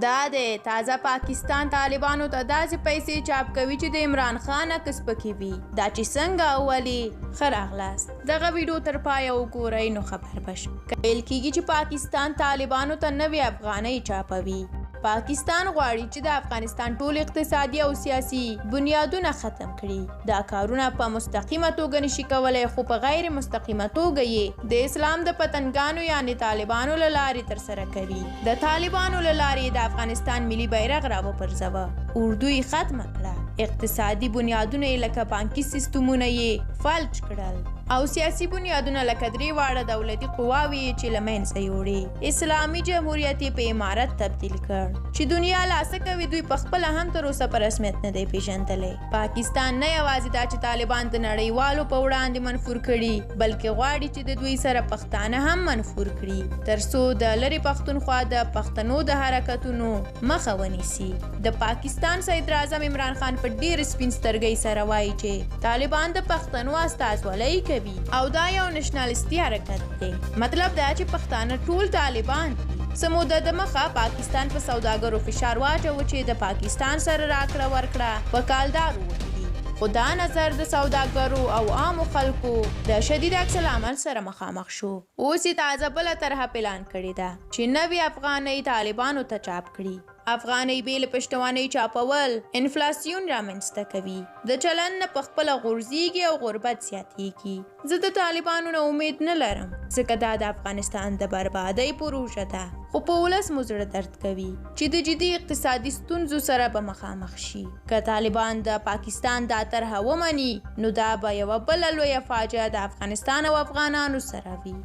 دا دی تازه پاکستان طالبانو ته داسې پیسې چاپ کوي چې د عمران خان عکس پکې وي. دا چې څنګه او ولې ښه راغلاست. دغه ویډیو تر پایه وګورئ نو خبر به شئ. ویل کېږي چې پاکستان طالبانو ته 90 افغانۍ چاپوي. پاکستان غواړي چې د افغانستان ټول اقتصادي او سیاسي بنیادونه ختم کړي. دا کارونه په مستقیمه توګه نشي کولای خو په غیر مستقیمه توګه یې د اسلام د پتنګانو یعنې طالبانو له لارې ترسره کوي. د طالبانو له لارې د افغانستان ملي بیرغ راوپرځوه، اردو یې ختمه کړه، اقتصادي بنیادونه یې لکه بانکي سیستمونه یې فلج کړل او سیاسي بنیادونه لکه 3 واړه دولتي قواوې چې له منځه یوړې. اسلامي جمهوریت یې په امارت تبدیل کړ چې دنیا لاسه کوي. دوی په خپله هم تر اوسه په رسمیت نه دی پیژندلی. پاکستان نه یوازې دا چې طالبان د نړیوالو په وړاندې منفور کړي بلکې غواړي چې د دوی سره پښتانه هم منفور کړي تر څو د لرې پښتونخوا د پښتنو د حرکتونو مخه ونیسي. د پاکستان صدر اعظم عمران خان په ډېر سپین سترګۍ سره وایي چې طالبان د پښتنو استازولۍ کوي او دا یو نشنالیستي حرکت دی. مطلب دا چې پښتانه ټول طالبان دي. څه موده دمخه پاکستان په سوداګرو فشار واچوه چې د پاکستان سره راکړه ورکړه په کالدارو وکړي، خو دا نظر د سوداګرو او عامو خلکو د شدید عکس العمل سره مخامخ شو. اوس یې تازه بله طرحه پلان کړې ده چې 90 افغانۍ طالبانو ته چاپ کړي. افغانۍ بې له پشتوانۍ چاپول انفلاسیون رامنځته کوي، د چلن نه په خپله غورځېږي او غربت زیاتېږي. زه د طالبانو نه امید نه لرم ځکه دا د افغانستان د بربادۍ پروژه ده، خو په ولس مو زړه درد کوي چې د جدي اقتصادي ستونزو سره به مخامخ شي. که طالبان د پاکستان دا طرحه ومني نو دا به یوه بله لویه فاجعه د افغانستان او افغانانو سره وي.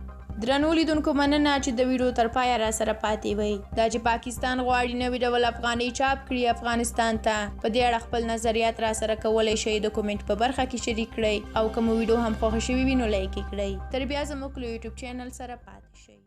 درنو لیدونکو مننه چې د ویډیو تر پایه را سره پاتې وئ. دا چې پاکستان غواړي نوي ډول افغانۍ چاپ کړي افغانستان ته، په دې اړه خپل نظریات را سره کولی شئ د کومنټ په برخه کې شریک کړئ او که مو ویډیو هم خوښه شوي وي نو لایک یې کړئ. تر بیا زموږ له یوټیوب چینل سره پاتې شئ.